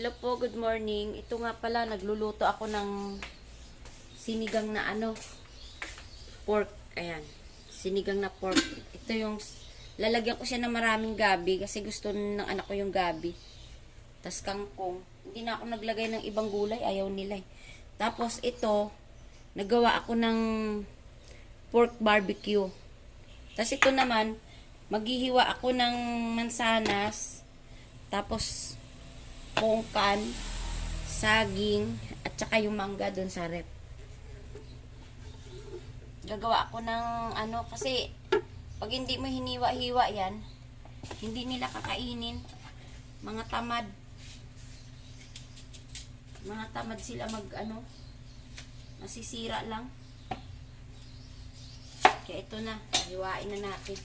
Hello po, good morning. Ito nga pala, nagluluto ako ng sinigang na pork. Ayan, sinigang na pork. Ito yung, lalagyan ko siya ng maraming gabi kasi gusto ng anak ko yung gabi. Tas kangkong. Hindi na ako naglagay ng ibang gulay, ayaw nila eh. Tapos ito, nagawa ako ng pork barbecue. Tas ito naman, maghihiwa ako ng mansanas. Tapos, pongkan, saging, at saka yung mangga dun sa rep. Gagawa ako ng kasi pag hindi mo hiniwa-hiwa yan, hindi nila kakainin. Mga tamad. Mga tamad sila masisira lang. Kaya ito na, hiwain na natin.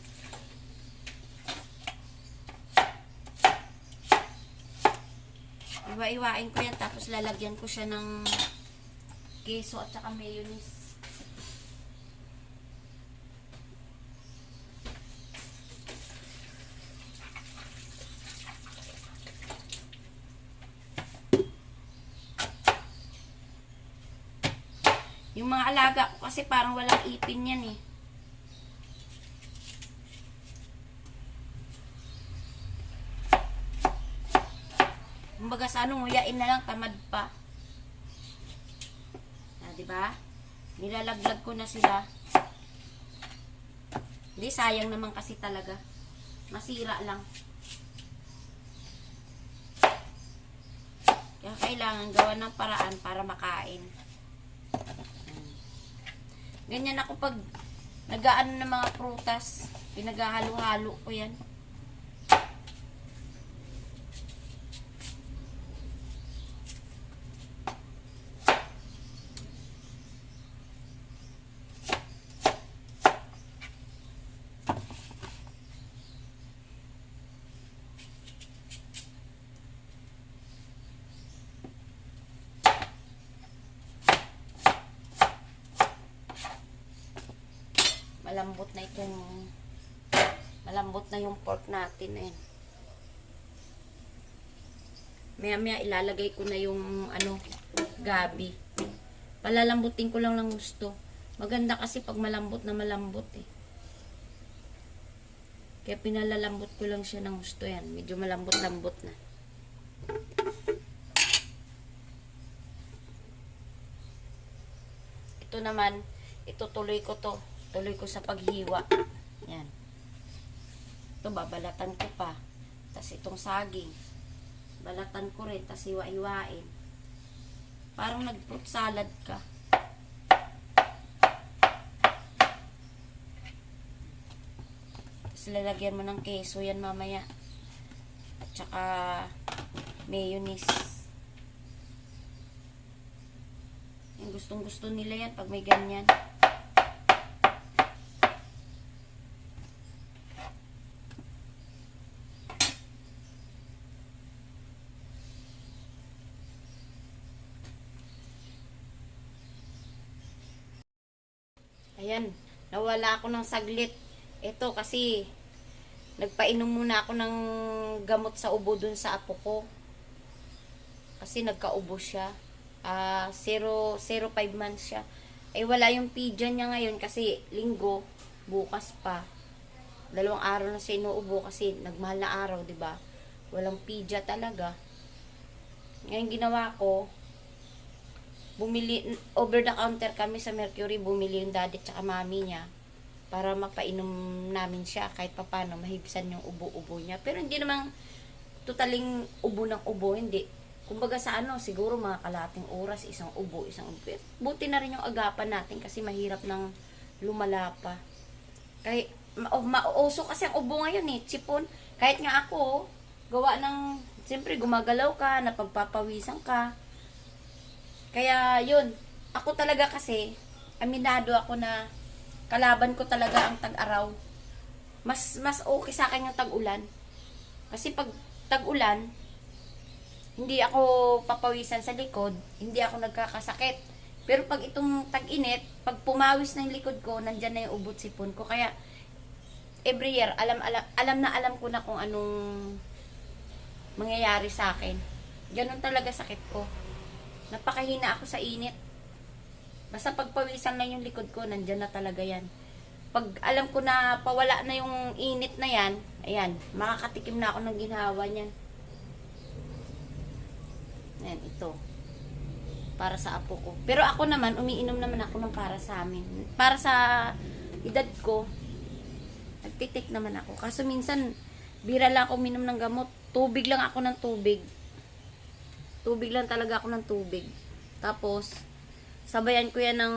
Iwa-iwain ko yan, tapos lalagyan ko siya ng keso at saka mayonnaise. Yung mga alaga ko kasi parang walang ipin yan eh. Kumbaga sa nguyain na lang, tamad pa. Diba? Nilalaglag ko na sila. Hindi, sayang naman kasi talaga. Masira lang. Kaya kailangan gawa ng paraan para makain. Ganyan ako pag nag-aano ng mga prutas. Pinaghahalo-halo ko yan. Malambot na yung pork natin eh. Maya ilalagay ko na yung gabi. Palalambutin ko lang ng gusto. Maganda kasi pag malambot na malambot eh. Kaya pinalalambot ko lang siya ng gusto yan. Medyo malambot-lambot na. Ito naman, itutuloy ko to. Tuloy ko sa paghiwa. Yan. Ito, babalatan ko pa. Tapos itong saging. Balatan ko rin. Tapos hiwa-hiwain. Parang nag-fruit salad ka. Tapos lalagyan mo ng keso yan mamaya. At saka mayonnaise. Yung gustong-gusto nila yan pag may ganyan. Ayan, nawala ako ng saglit. Ito kasi nagpainom muna ako ng gamot sa ubo dun sa apo ko. Kasi nagkaubo siya. 0.5 months siya. Wala yung pidya niya ngayon kasi linggo, bukas pa. 2 araw na siya inuubo kasi nagmahal na araw, 'di ba? Walang pidya talaga. Ngayon ginawa ko, bumili, over the counter kami sa Mercury, bumili yung daddy at saka mami niya para mapainom namin siya kahit papano mahibsan yung ubo-ubo niya. Pero hindi naman totaling ubo ng ubo, hindi. Kumbaga sa siguro mga kalating oras, isang ubo. Buti na rin yung agapan natin kasi mahirap nang lumala pa. Kaya, mauso kasi ang ubo ngayon eh, sipon. Kahit nga ako, gawa ng, siyempre gumagalaw ka, napagpapawisan ka. Kaya yun, ako talaga kasi, aminado ako na kalaban ko talaga ang tag-araw. Mas okay sa akin yung tag-ulan. Kasi pag tag-ulan, hindi ako papawisan sa likod, hindi ako nagkakasakit. Pero pag itong tag-init, pag pumawis na yung likod ko, nandyan na yung ubot sipon ko. Kaya, every year, alam ko na kung anong mangyayari sa akin. Ganun talaga sakit ko. Napakahina ako sa init. Basta pagpawisan lang yung likod ko, nandyan na talaga yan. Pag alam ko na pawala na yung init na yan, ayan, makakatikim na ako ng ginhawa niyan. Ayan, ito. Para sa apo ko. Pero ako naman, umiinom naman ako ng para sa amin. Para sa edad ko, nagtitik naman ako. Kaso minsan, bira lang ako minom ng gamot. Tubig lang ako ng tubig. Tubig lang talaga ako ng tubig. Tapos, sabayan ko yan ng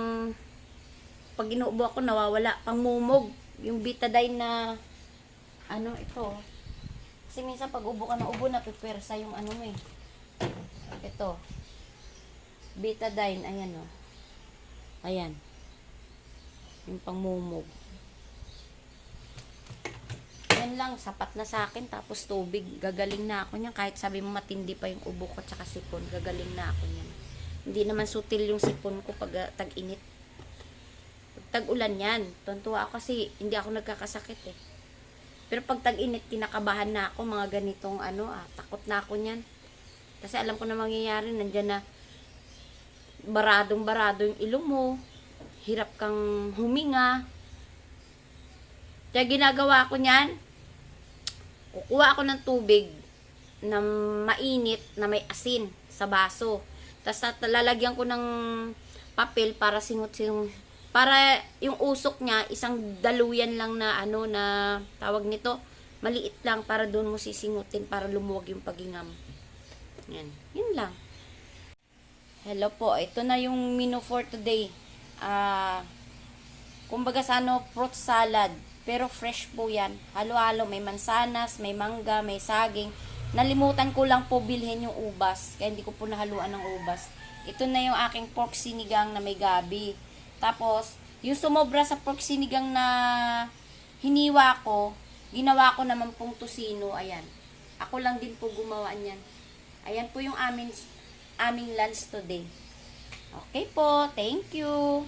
pag inuubo ako, nawawala. Pangmumog. Yung betadine na ano, ito. Kasi minsan pag ubo ka ng ubo, napipersa yung ano mo eh. Ito. Betadine, ayan o. Ayan. Yung pangmumog. Yan lang, sapat na sa akin. Tapos tubig, gagaling na ako niyan. Kahit sabi mo matindi pa yung ubo ko tsaka sipon, gagaling na ako niyan. Hindi naman sutil yung sipon ko pag tag-init. Pag tag-ulan yan. Tuntua ako kasi hindi ako nagkakasakit eh. Pero pag tag-init, kinakabahan na ako. Mga ganitong ano, takot na ako niyan. Kasi alam ko na mangyayari, nandyan na baradong-barado yung ilong mo. Hirap kang huminga. Kaya ginagawa ko niyan, kukuha ako ng tubig na mainit, na may asin sa baso. Tapos lalagyan ko ng papel para singot-singot. Para yung usok niya, isang daluyan lang na ano na tawag nito, maliit lang para doon mo sisingutin para lumuwag yung pagingam. Yan. Yun lang. Hello po. Ito na yung menu for today. Kumbaga sa ano, fruit salad. Pero fresh po yan. Halo-halo. May mansanas, may mangga, may saging. Nalimutan ko lang po bilhin yung ubas. Kaya hindi ko po nahaluan ng ubas. Ito na yung aking pork sinigang na may gabi. Tapos, yung sumobra sa pork sinigang na hiniwa ko, ginawa ko naman pong tusino. Ayan. Ako lang din po gumawa niyan. Ayan po yung aming lunch today. Okay po. Thank you.